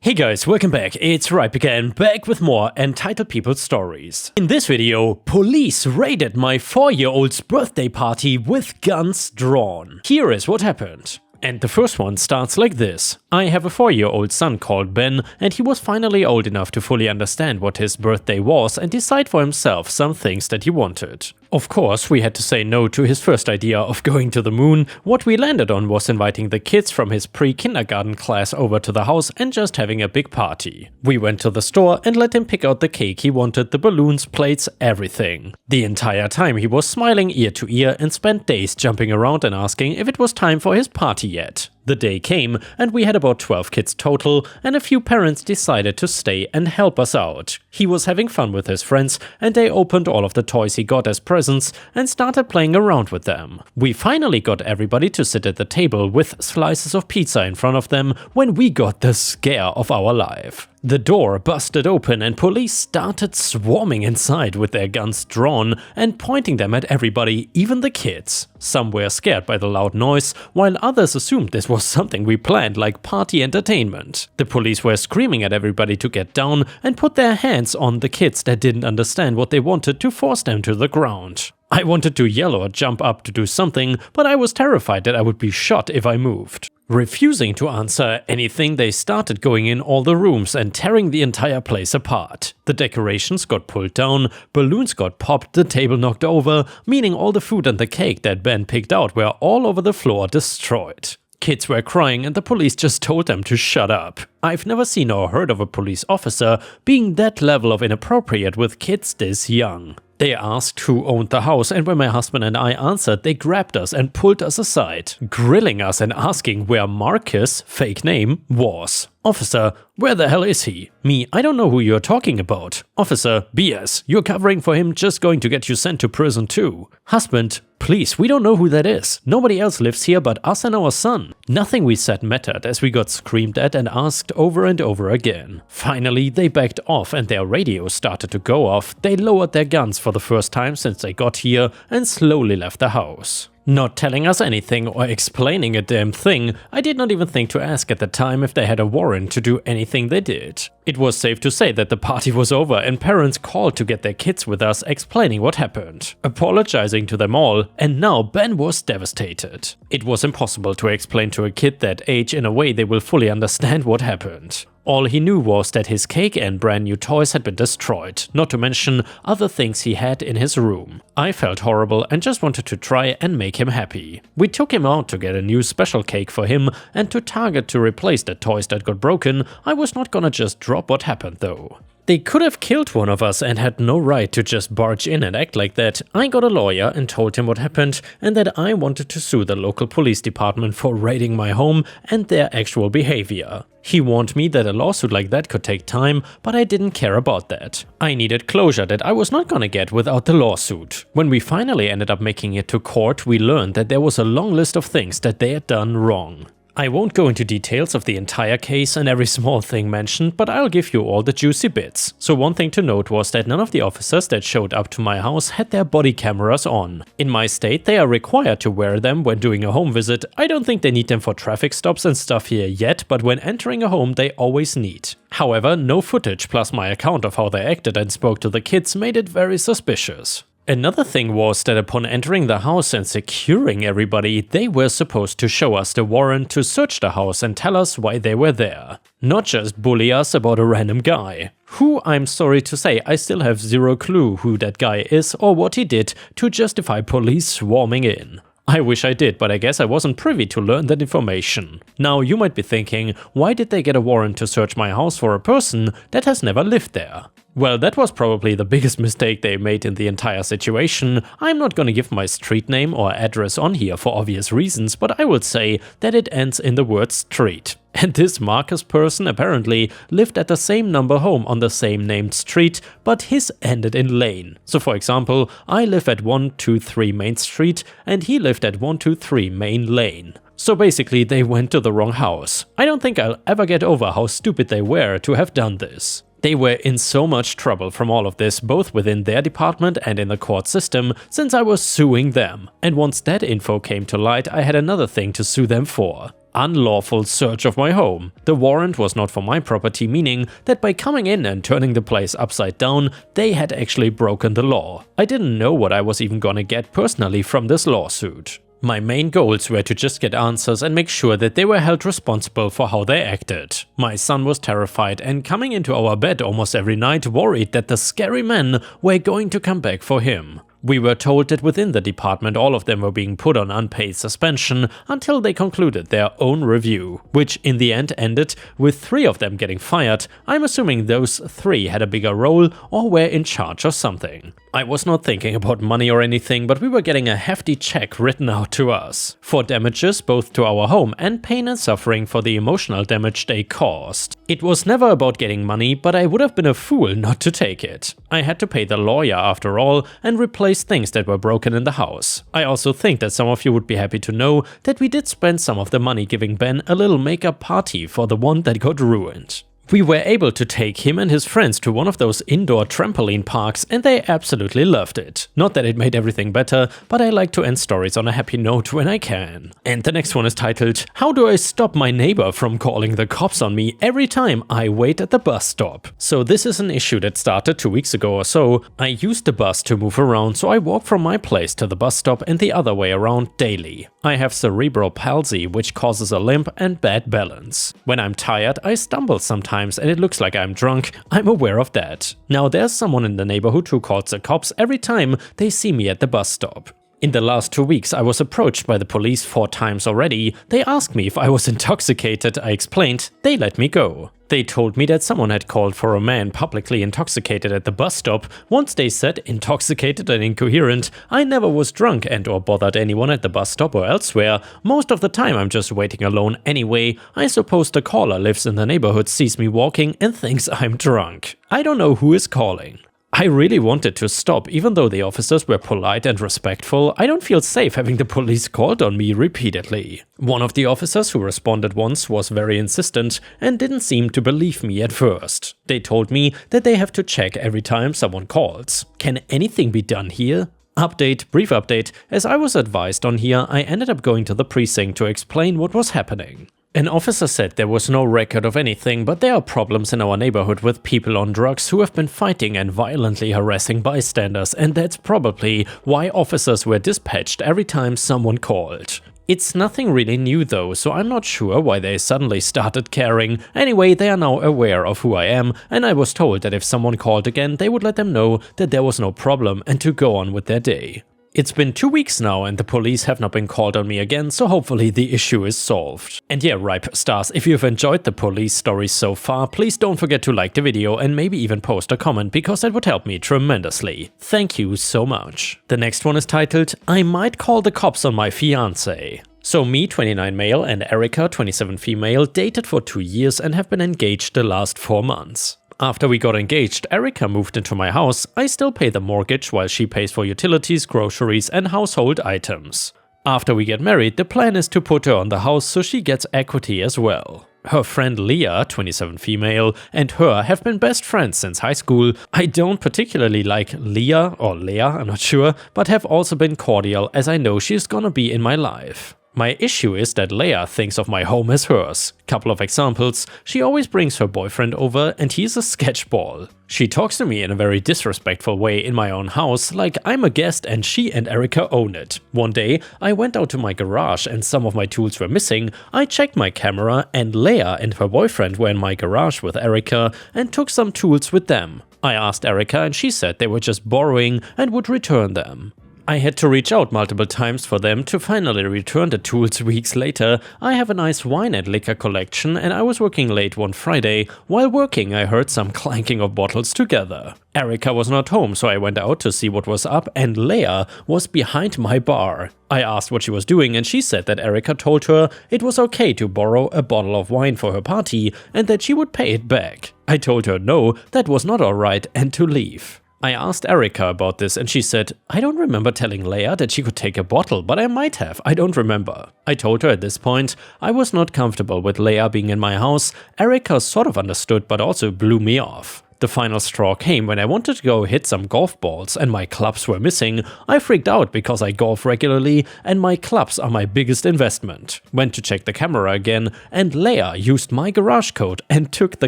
Hey guys, welcome back. It's Ripe again, back with more Entitled People stories. In this video, police raided my 4-year-old's birthday party with guns drawn. Here is what happened. And the first one starts like this. I have a 4-year-old son called Ben, and he was finally old enough to fully understand what his birthday was and decide for himself some things that he wanted. Of course, we had to say no to his first idea of going to the moon. What we landed on was inviting the kids from his pre-kindergarten class over to the house and just having a big party. We went to the store and let him pick out the cake he wanted, the balloons, plates, everything. The entire time he was smiling ear to ear and spent days jumping around and asking if it was time for his party yet. The day came, and we had about 12 kids total, and a few parents decided to stay and help us out. He was having fun with his friends, and they opened all of the toys he got as presents and started playing around with them. We finally got everybody to sit at the table with slices of pizza in front of them when we got the scare of our life. The door busted open and police started swarming inside with their guns drawn and pointing them at everybody, even the kids. Some were scared by the loud noise, while others assumed this was something we planned, like party entertainment. The police were screaming at everybody to get down and put their hands on the kids that didn't understand what they wanted to force them to the ground. I wanted to yell or jump up to do something, but I was terrified that I would be shot if I moved. Refusing to answer anything, they started going in all the rooms and tearing the entire place apart. The decorations got pulled down, balloons got popped, the table knocked over, meaning all the food and the cake that Ben picked out were all over the floor destroyed. Kids were crying and the police just told them to shut up. I've never seen or heard of a police officer being that level of inappropriate with kids this young. They asked who owned the house, and when my husband and I answered, they grabbed us and pulled us aside, grilling us and asking where Marcus, fake name, was. Officer, where the hell is he? Me, I don't know who you're talking about. Officer, BS, you're covering for him, just going to get you sent to prison too. Husband, please, we don't know who that is. Nobody else lives here but us and our son. Nothing we said mattered as we got screamed at and asked over and over again. Finally, they backed off and their radio started to go off. They lowered their guns for the first time since they got here and slowly left the house. Not telling us anything or explaining a damn thing, I did not even think to ask at the time if they had a warrant to do anything they did. It was safe to say that the party was over and parents called to get their kids with us, explaining what happened, apologizing to them all, and now Ben was devastated. It was impossible to explain to a kid that age in a way they will fully understand what happened. All he knew was that his cake and brand new toys had been destroyed, not to mention other things he had in his room. I felt horrible and just wanted to try and make him happy. We took him out to get a new special cake for him and to Target to replace the toys that got broken. I was not gonna just drop what happened though. They could have killed one of us and had no right to just barge in and act like that. I got a lawyer and told him what happened and that I wanted to sue the local police department for raiding my home and their actual behavior. He warned me that a lawsuit like that could take time, but I didn't care about that. I needed closure that I was not gonna get without the lawsuit. When we finally ended up making it to court, we learned that there was a long list of things that they had done wrong. I won't go into details of the entire case and every small thing mentioned, but I'll give you all the juicy bits. So one thing to note was that none of the officers that showed up to my house had their body cameras on. In my state, they are required to wear them when doing a home visit. I don't think they need them for traffic stops and stuff here yet, but when entering a home they always need. However, no footage plus my account of how they acted and spoke to the kids made it very suspicious. Another thing was that upon entering the house and securing everybody, they were supposed to show us the warrant to search the house and tell us why they were there. Not just bully us about a random guy. Who, I'm sorry to say, I still have zero clue who that guy is or what he did to justify police swarming in. I wish I did, but I guess I wasn't privy to learn that information. Now you might be thinking, why did they get a warrant to search my house for a person that has never lived there? Well, that was probably the biggest mistake they made in the entire situation. I'm not gonna give my street name or address on here for obvious reasons, but I would say that it ends in the word street. And this Marcus person apparently lived at the same number home on the same named street, but his ended in lane. So for example, I live at 123 Main Street and he lived at 123 Main Lane. So basically they went to the wrong house. I don't think I'll ever get over how stupid they were to have done this. They were in so much trouble from all of this, both within their department and in the court system, since I was suing them. And once that info came to light, I had another thing to sue them for. Unlawful search of my home. The warrant was not for my property, meaning that by coming in and turning the place upside down, they had actually broken the law. I didn't know what I was even gonna get personally from this lawsuit. My main goals were to just get answers and make sure that they were held responsible for how they acted. My son was terrified and coming into our bed almost every night worried that the scary men were going to come back for him. We were told that within the department all of them were being put on unpaid suspension until they concluded their own review, which in the end ended with 3 of them getting fired. I'm assuming those 3 had a bigger role or were in charge of something. I was not thinking about money or anything, but we were getting a hefty check written out to us for damages both to our home and pain and suffering for the emotional damage they caused. It was never about getting money, but I would have been a fool not to take it. I had to pay the lawyer after all and replace things that were broken in the house. I also think that some of you would be happy to know that we did spend some of the money giving Ben a little makeup party for the one that got ruined. We were able to take him and his friends to one of those indoor trampoline parks and they absolutely loved it. Not that it made everything better, but I like to end stories on a happy note when I can. And the next one is titled, How do I stop my neighbor from calling the cops on me every time I wait at the bus stop? So this is an issue that started 2 weeks ago or so. I used the bus to move around, so I walk from my place to the bus stop and the other way around daily. I have cerebral palsy, which causes a limp and bad balance. When I'm tired, I stumble sometimes and it looks like I'm drunk. I'm aware of that. Now there's someone in the neighborhood who calls the cops every time they see me at the bus stop. In the last 2 weeks I was approached by the police 4 times already. They asked me if I was intoxicated. I explained. They let me go. They told me that someone had called for a man publicly intoxicated at the bus stop. Once they said intoxicated and incoherent, I never was drunk and or bothered anyone at the bus stop or elsewhere. Most of the time I'm just waiting alone anyway. I suppose the caller lives in the neighborhood, sees me walking and thinks I'm drunk. I don't know who is calling. I really wanted to stop, even though the officers were polite and respectful. I don't feel safe having the police called on me repeatedly. One of the officers who responded once was very insistent and didn't seem to believe me at first. They told me that they have to check every time someone calls. Can anything be done here? Update, brief update. As I was advised on here, I ended up going to the precinct to explain what was happening. An officer said there was no record of anything, but there are problems in our neighborhood with people on drugs who have been fighting and violently harassing bystanders, and that's probably why officers were dispatched every time someone called. It's nothing really new though, so I'm not sure why they suddenly started caring. Anyway, they are now aware of who I am, and I was told that if someone called again, they would let them know that there was no problem and to go on with their day. It's been 2 weeks now and the police have not been called on me again, so hopefully the issue is solved. And yeah, Ripe Stars, if you've enjoyed the police stories so far, please don't forget to like the video and maybe even post a comment, because that would help me tremendously. Thank you so much. The next one is titled, I might call the cops on my fiancé. So me, 29 male, and Erica, 27 female, dated for 2 years and have been engaged the last 4 months. After we got engaged, Erica moved into my house. I still pay the mortgage while she pays for utilities, groceries and household items. After we get married, the plan is to put her on the house so she gets equity as well. Her friend Leah, 27 female, and her have been best friends since high school. I don't particularly like Leah, or Leah, I'm not sure, but have also been cordial as I know she's gonna be in my life. My issue is that Leia thinks of my home as hers. Couple of examples, she always brings her boyfriend over and he's a sketchball. She talks to me in a very disrespectful way in my own house, like I'm a guest and she and Erica own it. One day, I went out to my garage and some of my tools were missing. I checked my camera and Leia and her boyfriend were in my garage with Erica and took some tools with them. I asked Erica and she said they were just borrowing and would return them. I had to reach out multiple times for them to finally return the tools weeks later. I have a nice wine and liquor collection and I was working late one Friday. While working, I heard some clanking of bottles together. Erica was not home, so I went out to see what was up and Leia was behind my bar. I asked what she was doing and she said that Erica told her it was okay to borrow a bottle of wine for her party and that she would pay it back. I told her no, that was not alright and to leave. I asked Erica about this and she said, I don't remember telling Leia that she could take a bottle, but I might have, I don't remember. I told her at this point I was not comfortable with Leia being in my house. Erica sort of understood but also blew me off. The final straw came when I wanted to go hit some golf balls and my clubs were missing. I freaked out because I golf regularly and my clubs are my biggest investment. Went to check the camera again and Leia used my garage code and took the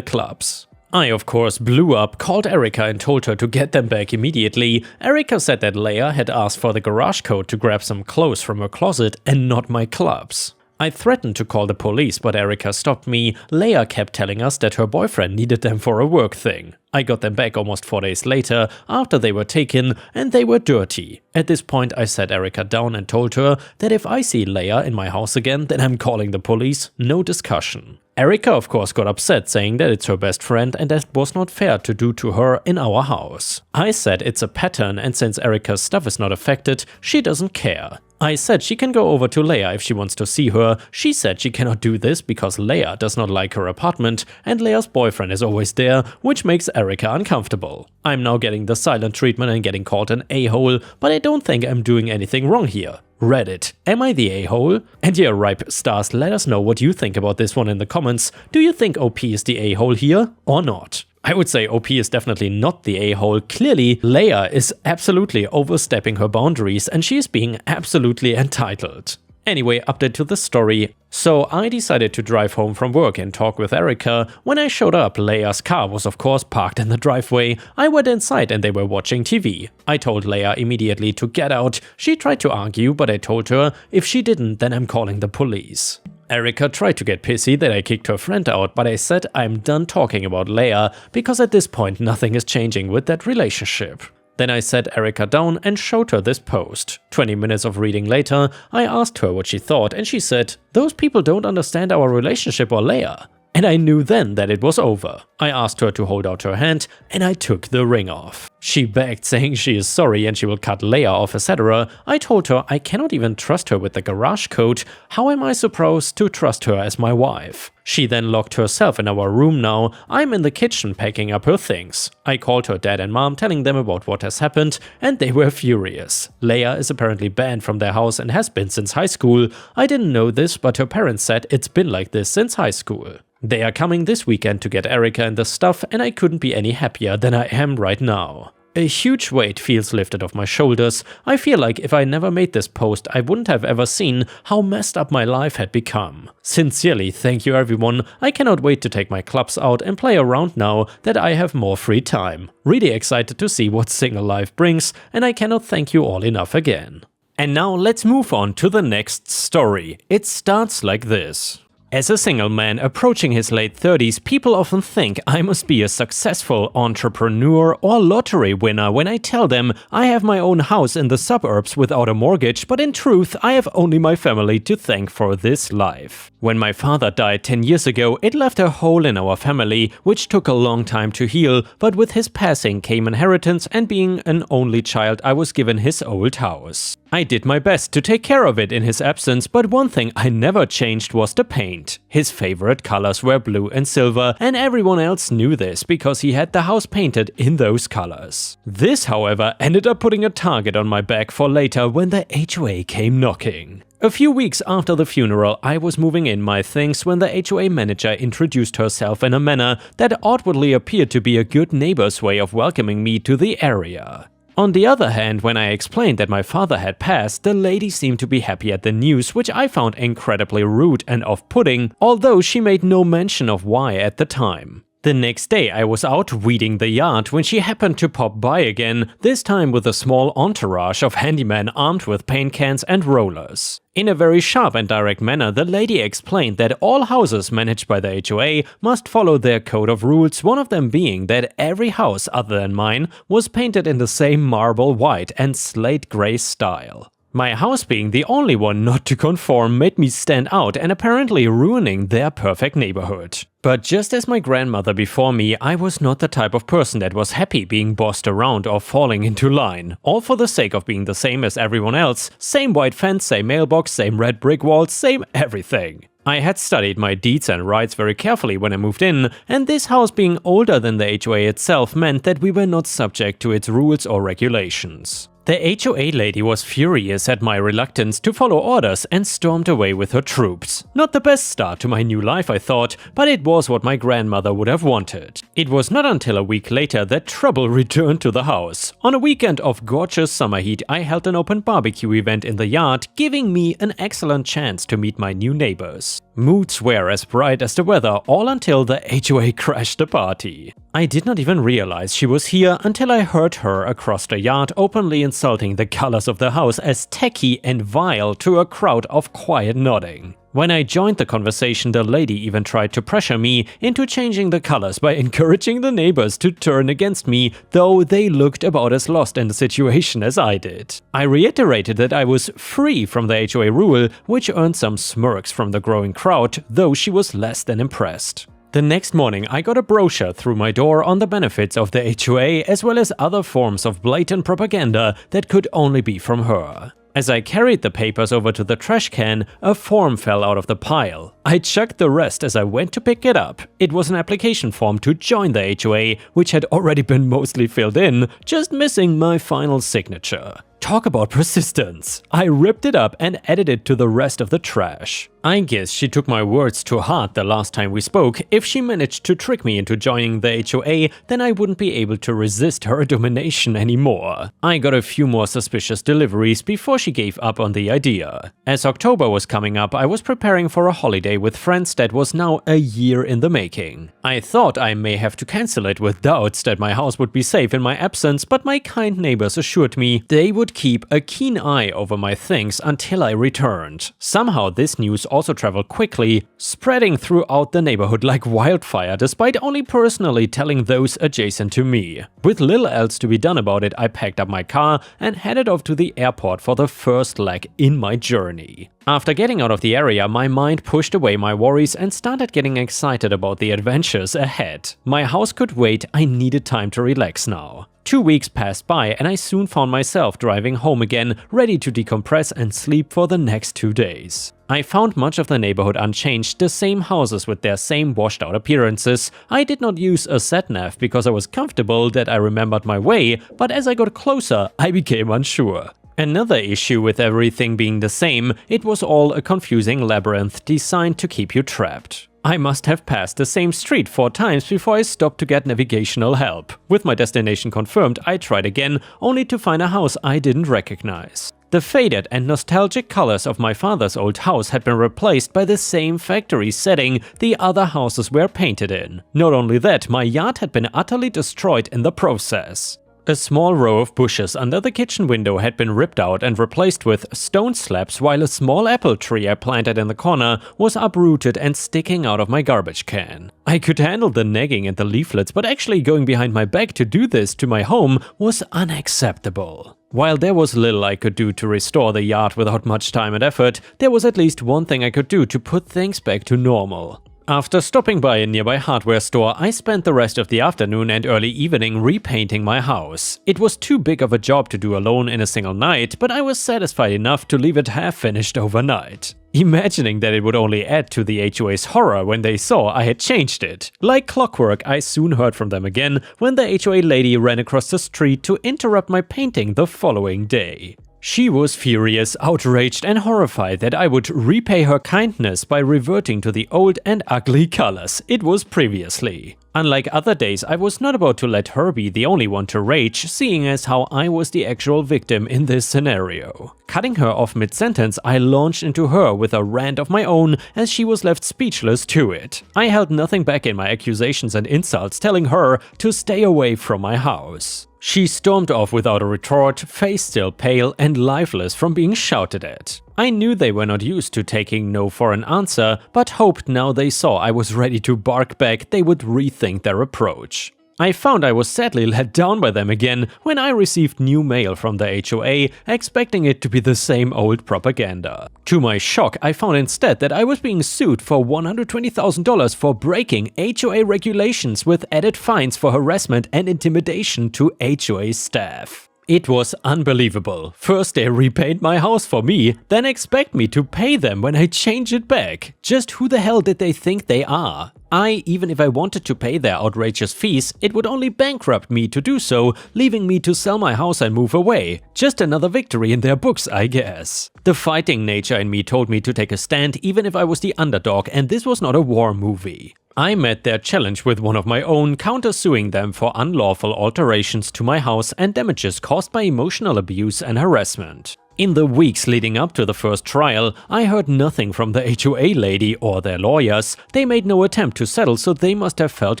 clubs. I of course blew up, called Erica and told her to get them back immediately. Erica said that Leia had asked for the garage code to grab some clothes from her closet and not my clubs. I threatened to call the police, but Erica stopped me. Leia kept telling us that her boyfriend needed them for a work thing. I got them back almost 4 days later, after they were taken, and they were dirty. At this point I sat Erica down and told her that if I see Leia in my house again, then I'm calling the police, no discussion. Erica of course got upset, saying that it's her best friend and that was not fair to do to her in our house. I said it's a pattern and since Erica's stuff is not affected, she doesn't care. I said she can go over to Leia if she wants to see her. She said she cannot do this because Leia does not like her apartment and Leia's boyfriend is always there, which makes Erica uncomfortable. I'm now getting the silent treatment and getting called an a-hole, but I don't think I'm doing anything wrong here. Reddit, am I the a-hole? And yeah, Ripe Stars, let us know what you think about this one in the comments. Do you think OP is the a-hole here or not? I would say OP is definitely not the a-hole. Clearly, Leia is absolutely overstepping her boundaries and she is being absolutely entitled. Anyway, update to the story. So I decided to drive home from work and talk with Erica. When I showed up, Leia's car was of course parked in the driveway. I went inside and they were watching TV. I told Leia immediately to get out. She tried to argue, but I told her if she didn't, then I'm calling the police. Erica tried to get pissy that I kicked her friend out, but I said I'm done talking about Leia because at this point nothing is changing with that relationship. Then I sat Erica down and showed her this post. 20 minutes of reading later, I asked her what she thought and she said, "Those people don't understand our relationship or Leia." And I knew then that it was over. I asked her to hold out her hand and I took the ring off. She begged, saying she is sorry and she will cut Leia off, etc. I told her I cannot even trust her with the garage code. How am I supposed to trust her as my wife? She then locked herself in our room now. I'm in the kitchen packing up her things. I called her dad and mom, telling them about what has happened, and they were furious. Leia is apparently banned from their house and has been since high school. I didn't know this, but her parents said it's been like this since high school. They are coming this weekend to get Erica and the stuff, and I couldn't be any happier than I am right now. A huge weight feels lifted off my shoulders. I feel like if I never made this post, I wouldn't have ever seen how messed up my life had become. Sincerely, thank you everyone. I cannot wait to take my clubs out and play around now that I have more free time. Really excited to see what single life brings, and I cannot thank you all enough again. And now let's move on to the next story. It starts like this. As a single man approaching his late 30s, people often think I must be a successful entrepreneur or lottery winner when I tell them I have my own house in the suburbs without a mortgage, but in truth I have only my family to thank for this life. When my father died 10 years ago, it left a hole in our family, which took a long time to heal, but with his passing came inheritance, and being an only child I was given his old house. I did my best to take care of it in his absence, but one thing I never changed was the paint. His favorite colors were blue and silver, and everyone else knew this because he had the house painted in those colors. This, however, ended up putting a target on my back for later when the HOA came knocking. A few weeks after the funeral, I was moving in my things when the HOA manager introduced herself in a manner that outwardly appeared to be a good neighbor's way of welcoming me to the area. On the other hand, when I explained that my father had passed, the lady seemed to be happy at the news, which I found incredibly rude and off-putting, although she made no mention of why at the time. The next day I was out weeding the yard when she happened to pop by again, this time with a small entourage of handymen armed with paint cans and rollers. In a very sharp and direct manner, the lady explained that all houses managed by the HOA must follow their code of rules, one of them being that every house other than mine was painted in the same marble white and slate grey style. My house being the only one not to conform made me stand out and apparently ruining their perfect neighborhood. But just as my grandmother before me, I was not the type of person that was happy being bossed around or falling into line, all for the sake of being the same as everyone else, same white fence, same mailbox, same red brick walls, same everything. I had studied my deeds and rights very carefully when I moved in, and this house being older than the HOA itself meant that we were not subject to its rules or regulations. The HOA lady was furious at my reluctance to follow orders and stormed away with her troops. Not the best start to my new life, I thought, but it was what my grandmother would have wanted. It was not until a week later that trouble returned to the house. On a weekend of gorgeous summer heat, I held an open barbecue event in the yard, giving me an excellent chance to meet my new neighbors. Moods were as bright as the weather, all until the HOA crashed the party. I did not even realize she was here until I heard her across the yard openly insulting the colors of the house as tacky and vile to a crowd of quiet nodding. When I joined the conversation, the lady even tried to pressure me into changing the colors by encouraging the neighbors to turn against me, though they looked about as lost in the situation as I did. I reiterated that I was free from the HOA rule, which earned some smirks from the growing crowd, though she was less than impressed. The next morning, I got a brochure through my door on the benefits of the HOA, as well as other forms of blatant propaganda that could only be from her. As I carried the papers over to the trash can, a form fell out of the pile. I chucked the rest as I went to pick it up. It was an application form to join the HOA, which had already been mostly filled in, just missing my final signature. Talk about persistence. I ripped it up and added it to the rest of the trash. I guess she took my words to heart the last time we spoke. If she managed to trick me into joining the HOA, then I wouldn't be able to resist her domination anymore. I got a few more suspicious deliveries before she gave up on the idea. As October was coming up, I was preparing for a holiday with friends that was now a year in the making. I thought I may have to cancel it with doubts that my house would be safe in my absence, but my kind neighbors assured me they would keep a keen eye over my things until I returned. Somehow this news also traveled quickly, spreading throughout the neighborhood like wildfire, despite only personally telling those adjacent to me. With little else to be done about it, I packed up my car and headed off to the airport for the first leg in my journey. After getting out of the area, my mind pushed away my worries and started getting excited about the adventures ahead. My house could wait, I needed time to relax now. 2 weeks passed by and I soon found myself driving home again, ready to decompress and sleep for the next 2 days. I found much of the neighborhood unchanged, the same houses with their same washed out appearances. I did not use a sat-nav because I was comfortable that I remembered my way, but as I got closer, I became unsure. Another issue with everything being the same, it was all a confusing labyrinth designed to keep you trapped. I must have passed the same street 4 times before I stopped to get navigational help. With my destination confirmed, I tried again, only to find a house I didn't recognize. The faded and nostalgic colors of my father's old house had been replaced by the same factory setting the other houses were painted in. Not only that, my yard had been utterly destroyed in the process. A small row of bushes under the kitchen window had been ripped out and replaced with stone slabs, while a small apple tree I planted in the corner was uprooted and sticking out of my garbage can. I could handle the nagging and the leaflets, but actually going behind my back to do this to my home was unacceptable. While there was little I could do to restore the yard without much time and effort, there was at least one thing I could do to put things back to normal. After stopping by a nearby hardware store, I spent the rest of the afternoon and early evening repainting my house. It was too big of a job to do alone in a single night, but I was satisfied enough to leave it half finished overnight. Imagining that it would only add to the HOA's horror when they saw I had changed it. Like clockwork, I soon heard from them again when the HOA lady ran across the street to interrupt my painting the following day. She was furious, outraged and horrified that I would repay her kindness by reverting to the old and ugly colors it was previously. Unlike other days, I was not about to let her be the only one to rage, seeing as how I was the actual victim in this scenario. Cutting her off mid-sentence, I launched into her with a rant of my own as she was left speechless to it. I held nothing back in my accusations and insults, telling her to stay away from my house. She stormed off without a retort, face still pale and lifeless from being shouted at. I knew they were not used to taking no for an answer, but hoped now they saw I was ready to bark back they would rethink their approach. I found I was sadly let down by them again when I received new mail from the HOA, expecting it to be the same old propaganda. To my shock, I found instead that I was being sued for $120,000 for breaking HOA regulations with added fines for harassment and intimidation to HOA staff. It was unbelievable. First they repaint my house for me, then expect me to pay them when I change it back. Just who the hell did they think they are? Even if I wanted to pay their outrageous fees, it would only bankrupt me to do so, leaving me to sell my house and move away. Just another victory in their books, I guess. The fighting nature in me told me to take a stand even if I was the underdog, and this was not a war movie. I met their challenge with one of my own, countersuing them for unlawful alterations to my house and damages caused by emotional abuse and harassment. In the weeks leading up to the first trial, I heard nothing from the HOA lady or their lawyers. They made no attempt to settle, so they must have felt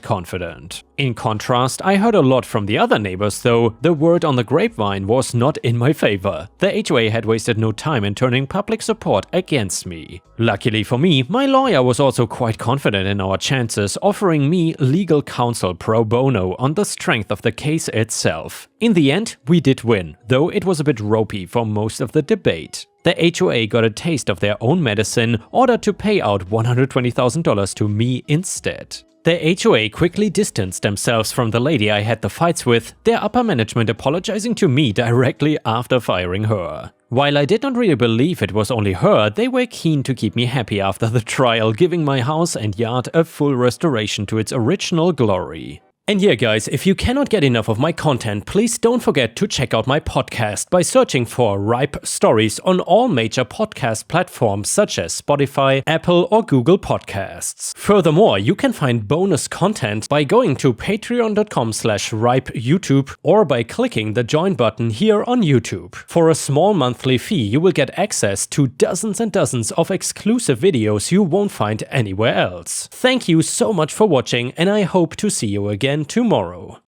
confident. In contrast, I heard a lot from the other neighbors though. The word on the grapevine was not in my favor. The HOA had wasted no time in turning public support against me. Luckily for me, my lawyer was also quite confident in our chances, offering me legal counsel pro bono on the strength of the case itself. In the end, we did win, though it was a bit ropey for most of the debate. The HOA got a taste of their own medicine, ordered to pay out $120,000 to me instead. The HOA quickly distanced themselves from the lady I had the fights with, their upper management apologizing to me directly after firing her. While I did not really believe it was only her, they were keen to keep me happy after the trial, giving my house and yard a full restoration to its original glory. And yeah guys, if you cannot get enough of my content, please don't forget to check out my podcast by searching for Ripe Stories on all major podcast platforms such as Spotify, Apple or Google Podcasts. Furthermore, you can find bonus content by going to patreon.com/ripeyoutube or by clicking the join button here on YouTube. For a small monthly fee, you will get access to dozens and dozens of exclusive videos you won't find anywhere else. Thank you so much for watching, and I hope to see you again tomorrow.